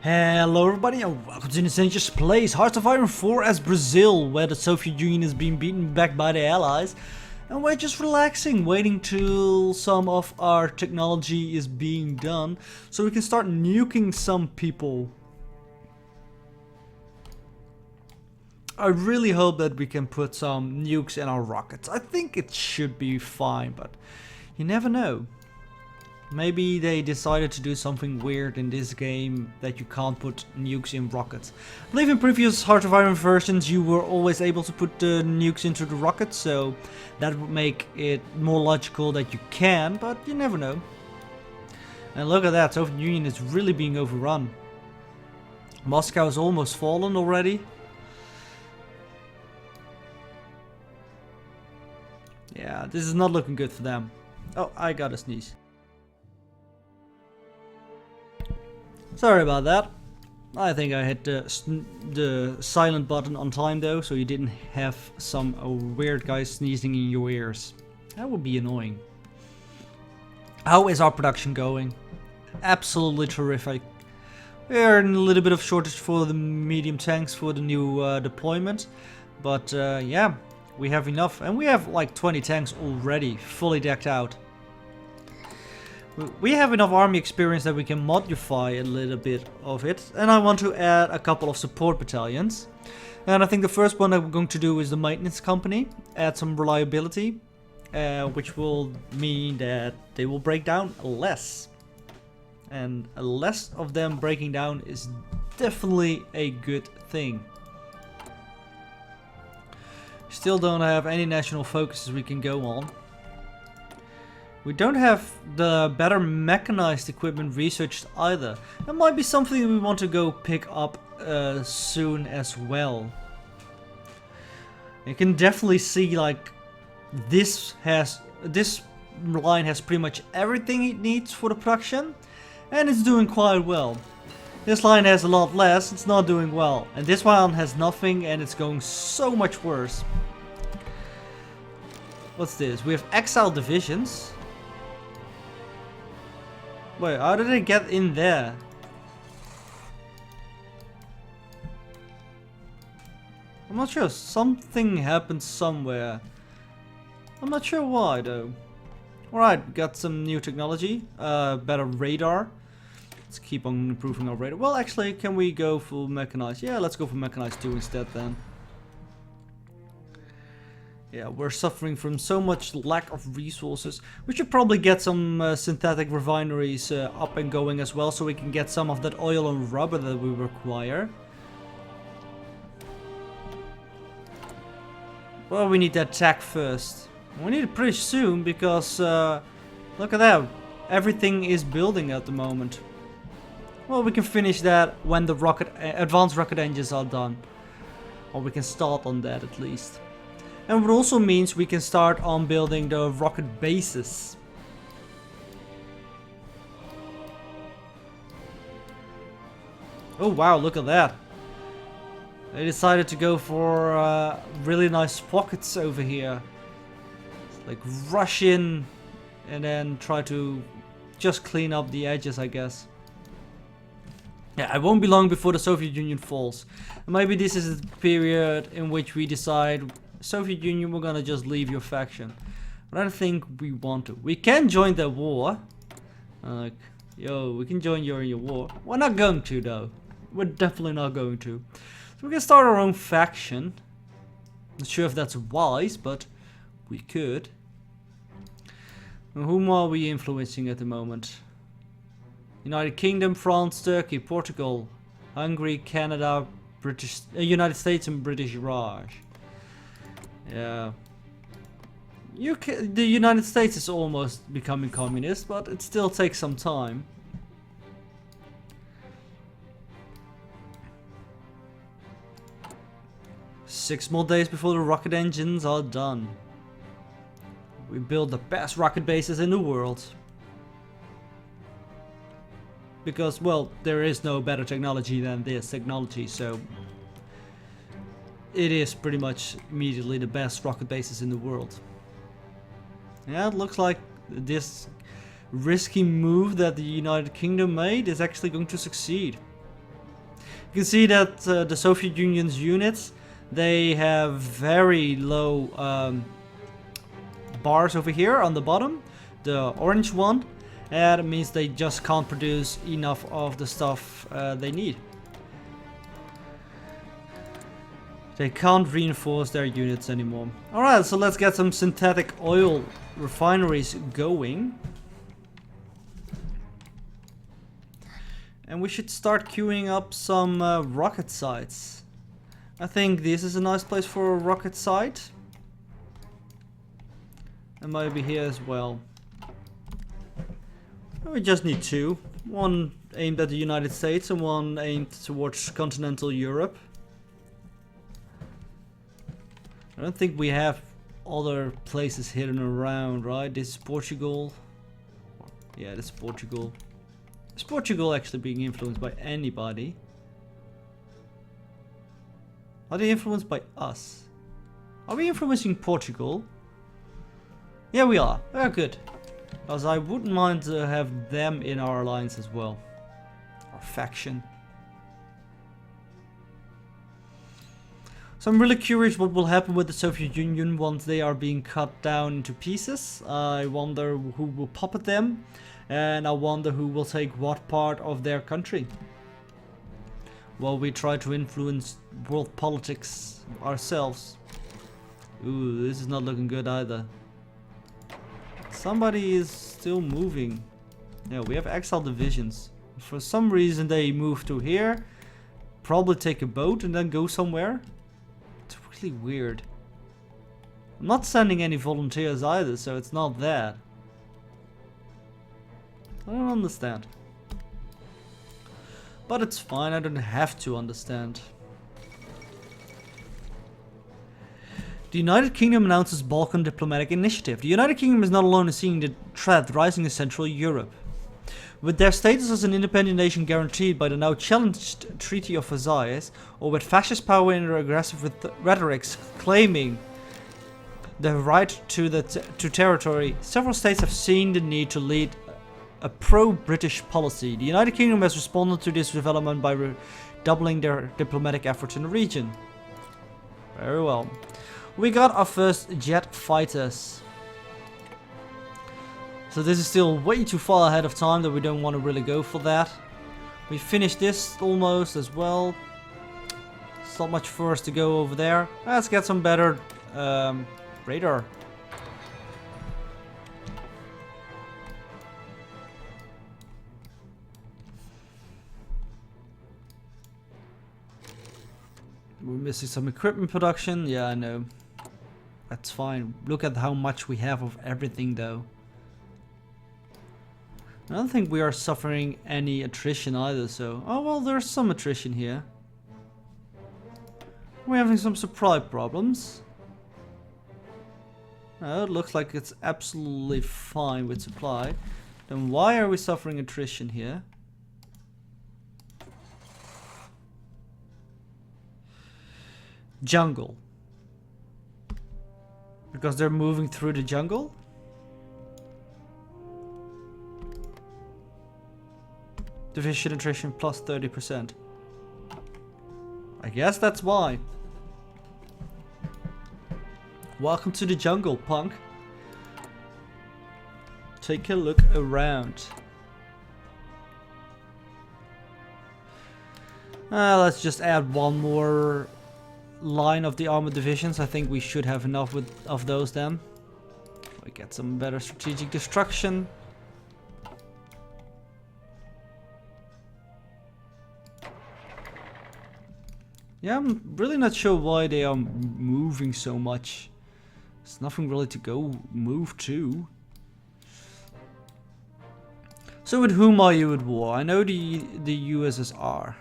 Hello everybody and welcome to Nintendo's Plays Hearts of Iron 4 as Brazil, where the Soviet Union is being beaten back by the Allies. And we're just relaxing, waiting till some of our technology is being done, so we can start nuking some people. I really hope that we can put some nukes in our rockets. I think it should be fine, but you never know. Maybe they decided to do something weird in this game that you can't put nukes in rockets. I believe in previous Heart of Iron versions you were always able to put the nukes into the rockets, so that would make it more logical that you can, but you never know. And look at that, Soviet Union is really being overrun. Moscow has almost fallen already. Yeah, this is not looking good for them. Oh, I got a sneeze. Sorry about that. I think I hit the silent button on time though, so you didn't have some weird guy sneezing in your ears. That would be annoying. How is our production going? Absolutely terrific. We're in a little bit of shortage for the medium tanks for the new deployment. But yeah, we have enough. And we have like 20 tanks already, fully decked out. We have enough army experience that we can modify a little bit of it, and I want to add a couple of support battalions. And I think the first one that we're going to do is the maintenance company, add some reliability, which will mean that they will break down less. And less of them breaking down is definitely a good thing. Still don't have any national focuses we can go on. We don't have the better mechanized equipment researched either. That might be something we want to go pick up soon as well. You can definitely see like this line has pretty much everything it needs for the production, and it's doing quite well. This line has a lot less, it's not doing well, and this one has nothing and it's going so much worse. What's this? We have exiled divisions. Wait, how did they get in there? I'm not sure. Something happened somewhere. I'm not sure why though. Alright, got some new technology. Better radar. Let's keep on improving our radar. Well, actually, can we go for mechanized? Yeah, let's go for mechanized 2 instead then. Yeah, we're suffering from so much lack of resources. We should probably get some synthetic refineries up and going as well, so we can get some of that oil and rubber that we require. Well, we need that tech first. We need it pretty soon because look at that. Everything is building at the moment. Well, we can finish that when the advanced rocket engines are done. Or we can start on that at least. And it also means we can start on building the rocket bases. Oh wow, look at that. They decided to go for really nice pockets over here. Like rush in and then try to just clean up the edges, I guess. Yeah, it won't be long before the Soviet Union falls. And maybe this is the period in which we decide, Soviet Union, we're gonna just leave your faction. But I don't think we want to. We can join the war. Like, yo, we can join your war. We're not going to though. We're definitely not going to. So we can start our own faction. Not sure if that's wise, but we could. And whom are we influencing at the moment? United Kingdom, France, Turkey, Portugal, Hungary, Canada, United States and British Raj. Yeah. The United States is almost becoming communist, but it still takes some time. Six more days before the rocket engines are done. We build the best rocket bases in the world. Because, well, there is no better technology than this technology, so it is pretty much immediately the best rocket bases in the world. Yeah, it looks like this risky move that the United Kingdom made is actually going to succeed. You can see that the Soviet Union's units, they have very low bars over here on the bottom, the orange one, and it means they just can't produce enough of the stuff they need. They can't reinforce their units anymore. Alright, so let's get some synthetic oil refineries going. And we should start queuing up some rocket sites. I think this is a nice place for a rocket site. And maybe here as well. We just need two. One aimed at the United States and one aimed towards continental Europe. I don't think we have other places hidden around, right? This is Portugal. Yeah, this is Portugal. Is Portugal actually being influenced by anybody? Are they influenced by us? Are we influencing Portugal? Yeah, we are. Oh, good. Because I wouldn't mind to have them in our alliance as well. Our faction. So I'm really curious what will happen with the Soviet Union once they are being cut down into pieces. I wonder who will puppet them. And I wonder who will take what part of their country. While we try to influence world politics ourselves. Ooh, this is not looking good either. Somebody is still moving. Yeah, we have exile divisions. For some reason they move to here. Probably take a boat and then go somewhere. It's really weird. I'm not sending any volunteers either, so it's not that. I don't understand. But it's fine, I don't have to understand. The United Kingdom announces Balkan diplomatic initiative. The United Kingdom is not alone in seeing the threat rising in Central Europe. With their status as an independent nation guaranteed by the now challenged Treaty of Versailles, or with fascist power and their aggressive rhetorics claiming the right to territory, several states have seen the need to lead a pro-British policy. The United Kingdom has responded to this development by doubling their diplomatic efforts in the region. Very well. We got our first jet fighters. So this is still way too far ahead of time that we don't want to really go for that. We finished this almost as well. It's not much for us to go over there. Let's get some better radar. We're missing some equipment production. Yeah, I know. That's fine. Look at how much we have of everything though. I don't think we are suffering any attrition either, so... Oh well, there's some attrition here. We're having some supply problems. It looks like it's absolutely fine with supply. Then why are we suffering attrition here? Jungle. Because they're moving through the jungle? Division attrition plus 30%. I guess that's why. Welcome to the jungle, punk. Take a look around. Let's just add one more line of the armored divisions. I think we should have enough of those then. We get some better strategic destruction. Yeah, I'm really not sure why they are moving so much. There's nothing really to go move to. So with whom are you at war? I know the USSR.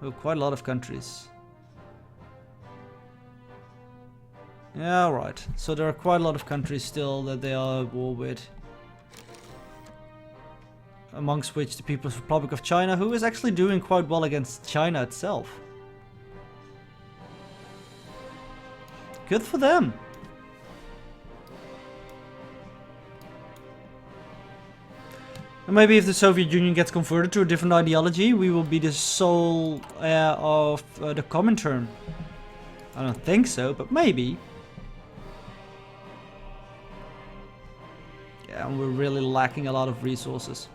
Oh, quite a lot of countries. Yeah, right. So there are quite a lot of countries still that they are at war with. Amongst which the People's Republic of China, who is actually doing quite well against China itself. Good for them. And maybe if the Soviet Union gets converted to a different ideology, we will be the sole heir of the Comintern. I don't think so, but maybe. Yeah, and we're really lacking a lot of resources.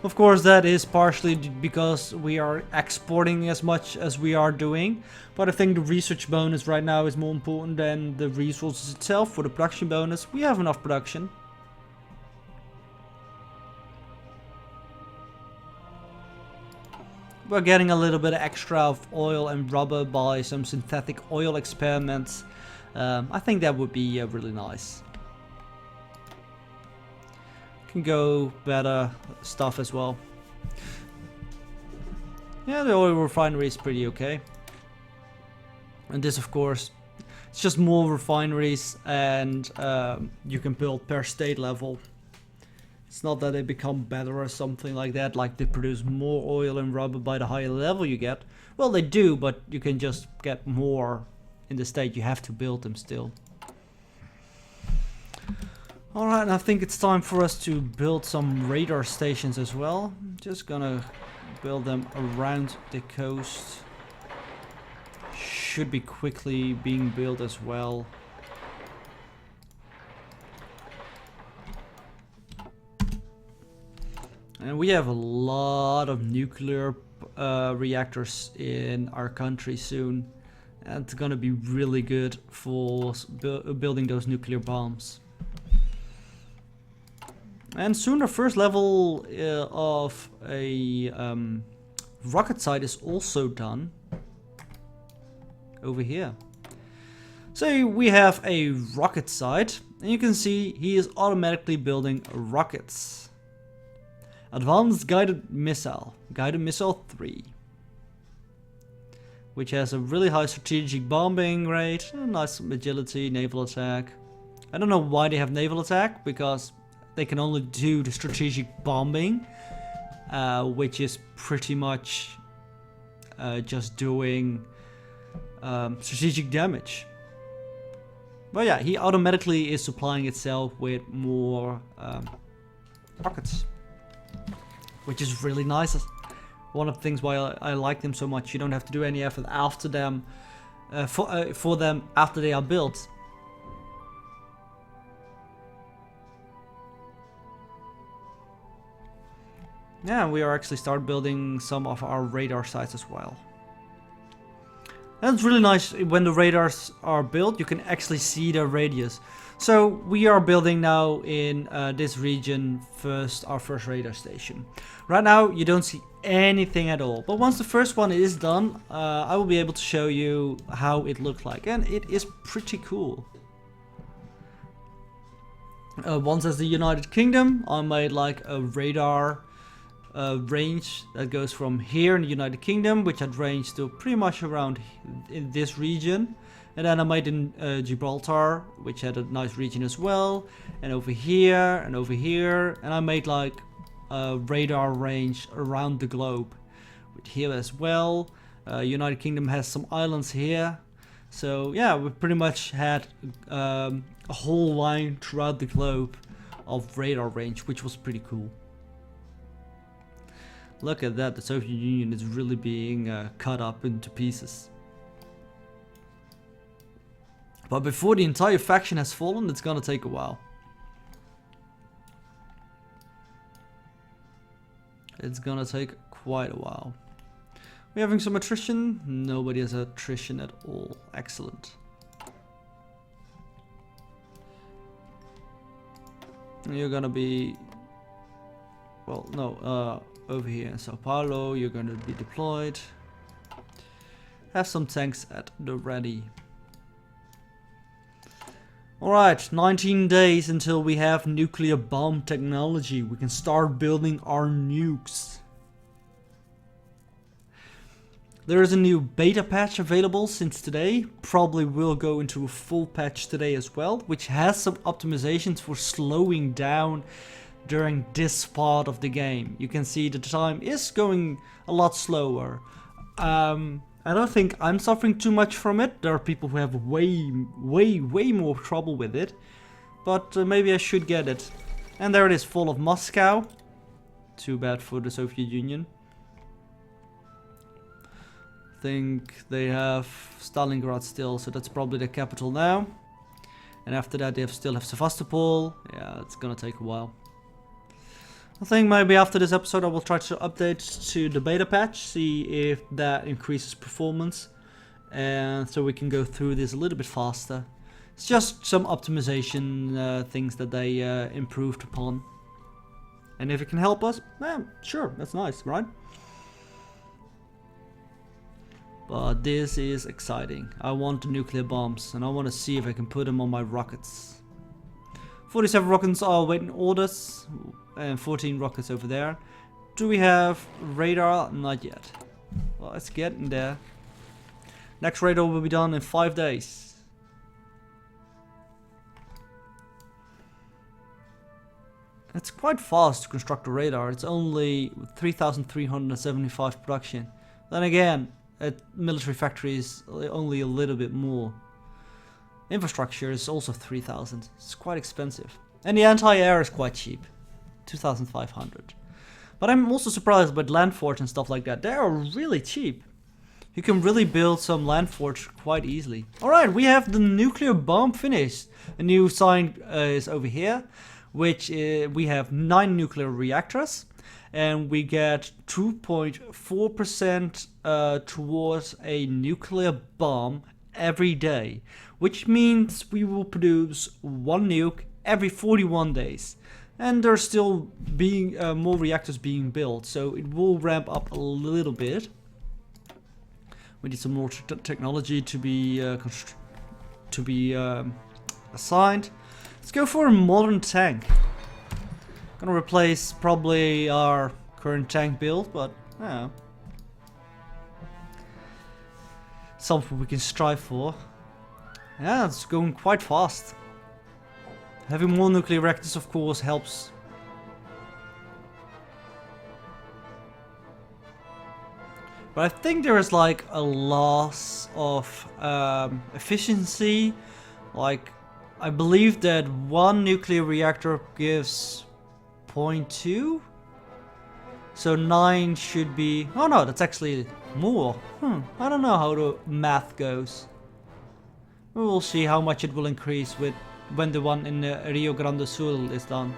Of course, that is partially because we are exporting as much as we are doing. But I think the research bonus right now is more important than the resources itself. For the production bonus, we have enough production. We're getting a little bit extra of oil and rubber by some synthetic oil experiments. I think that would be really nice. Can go better stuff as well. Yeah, the oil refinery is pretty okay. And this, of course, it's just more refineries, and you can build per state level. It's not that they become better or something like that, like they produce more oil and rubber by the higher level you get. Well, they do, but you can just get more in the state. You have to build them still. Alright, I think it's time for us to build some radar stations as well. Just gonna build them around the coast. Should be quickly being built as well. And we have a lot of nuclear reactors in our country soon. And it's gonna be really good for building those nuclear bombs. And soon the first level of a rocket site is also done. Over here. So we have a rocket site, and you can see he is automatically building rockets. Advanced Guided Missile 3. Which has a really high strategic bombing rate, a nice agility, naval attack. I don't know why they have naval attack, because they can only do the strategic bombing, which is pretty much just doing strategic damage. But yeah, he automatically is supplying itself with more rockets, which is really nice. One of the things why I like them so much. You don't have to do any effort after them, for them after they are built. Yeah, we are actually start building some of our radar sites as well. And it's really nice when the radars are built, you can actually see their radius. So we are building now in this region our first radar station. Right now you don't see anything at all, but once the first one is done, I will be able to show you how it looked like, and it is pretty cool. Once as the United Kingdom, I made like a radar range that goes from here in the United Kingdom, which had range to pretty much around in this region, and then I made in Gibraltar, which had a nice region as well, and over here, and I made like a radar range around the globe with here as well. United Kingdom has some islands here, so yeah, we pretty much had a whole line throughout the globe of radar range, which was pretty cool. Look at that, the Soviet Union is really being cut up into pieces. But before the entire faction has fallen, it's gonna take a while. It's gonna take quite a while. We're having some attrition. Nobody has attrition at all. Excellent. You're gonna be... well, no, over here in Sao Paulo, you're going to be deployed. Have some tanks at the ready. Alright, 19 days until we have nuclear bomb technology. We can start building our nukes. There is a new beta patch available since today. Probably will go into a full patch today as well, which has some optimizations for slowing down during this part of the game. You can see the time is going a lot slower. I don't think I'm suffering too much from it. There are people who have way more trouble with it. But maybe I should get it. And there it is, fall of Moscow. too bad for the Soviet Union. I think they have Stalingrad still, so that's probably the capital now. And after that they still have Sevastopol. Yeah, it's gonna take a while. I think maybe after this episode I will try to update to the beta patch, see if that increases performance, and so we can go through this a little bit faster. It's just some optimization things that they improved upon. And if it can help us, sure, that's nice, right? But this is exciting. I want the nuclear bombs, and I want to see if I can put them on my rockets. 47 rockets are waiting orders, and 14 rockets over there. Do we have radar? Not yet. Well, it's getting there. Next radar will be done in 5 days. It's quite fast to construct a radar. It's only 3,375 production. Then again, at military factories, only a little bit more. Infrastructure is also 3,000. It's quite expensive. And the anti-air is quite cheap. 2,500. But I'm also surprised by land forts and stuff like that. They are really cheap. You can really build some land forts quite easily. Alright, we have the nuclear bomb finished. A new sign is over here, which we have 9 nuclear reactors. And we get 2.4% towards a nuclear bomb every day. Which means we will produce 1 nuke every 41 days. And there's still being more reactors being built, so it will ramp up a little bit. We need some more technology to be assigned. Let's go for a modern tank. Gonna replace probably our current tank build, but yeah, something we can strive for. Yeah, it's going quite fast. Having more nuclear reactors, of course, helps. But I think there is like a loss of efficiency. Like, I believe that 1 nuclear reactor gives 0.2. So 9 should be... Oh no, that's actually more. I don't know how the math goes. We will see how much it will increase with when the one in Rio Grande do Sul is done.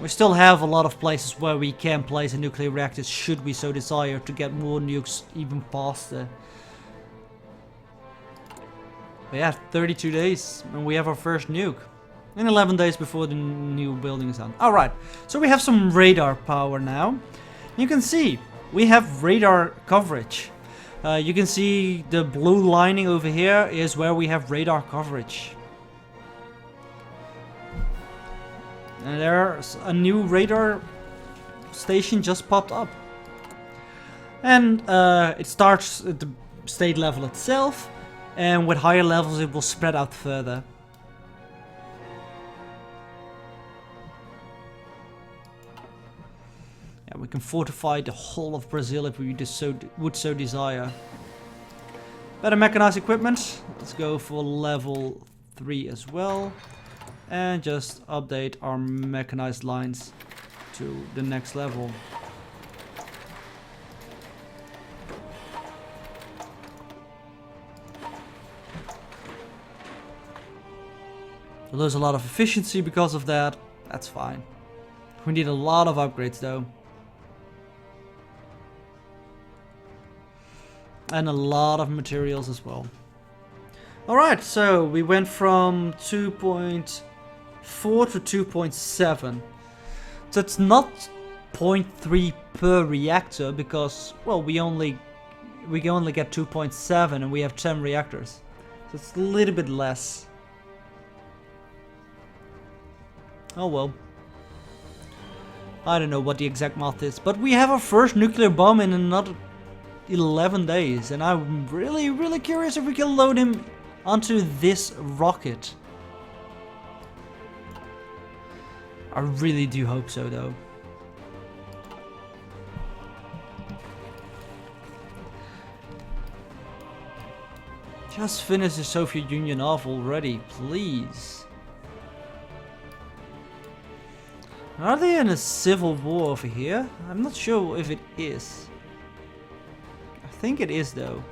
We still have a lot of places where we can place a nuclear reactor should we so desire to get more nukes even faster. But yeah, 32 days and we have our first nuke. And 11 days before the new building is done. Alright, so we have some radar power now. You can see we have radar coverage. You can see the blue lining over here is where we have radar coverage. And there's a new radar station just popped up. And it starts at the state level itself. And with higher levels it will spread out further. Yeah, we can fortify the whole of Brazil if we would so desire. Better mechanized equipment. Let's go for level 3 as well. And just update our mechanized lines to the next level. We lose a lot of efficiency because of that. That's fine. We need a lot of upgrades though. And a lot of materials as well. Alright, so we went from 2.4 to 2.7. So it's not 0.3 per reactor because, well, we can only get 2.7 and we have 10 reactors. So it's a little bit less. Oh well. I don't know what the exact math is, but we have our first nuclear bomb in another 11 days, and I'm really curious if we can load him onto this rocket. I really do hope so though. Just finish the Soviet Union off already, please. Are they in a civil war over here? I'm not sure if it is. I think it is though.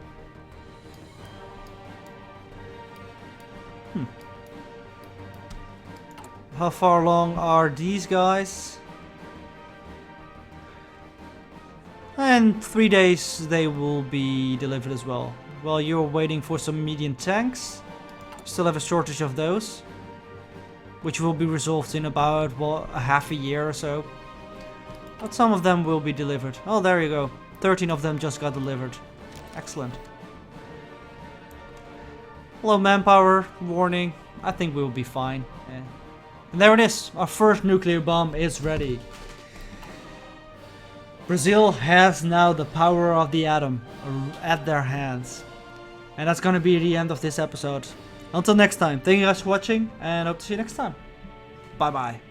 How far along are these guys? And 3 days they will be delivered as well. While you're waiting for some medium tanks, still have a shortage of those, which will be resolved in about, what, a half a year or so. But some of them will be delivered. Oh, there you go. 13 of them just got delivered. Excellent. Low manpower, warning. I think we'll be fine. Yeah. And there it is. Our first nuclear bomb is ready. Brazil has now the power of the atom at their hands. And that's gonna be the end of this episode. Until next time, thank you guys for watching and hope to see you next time. Bye bye.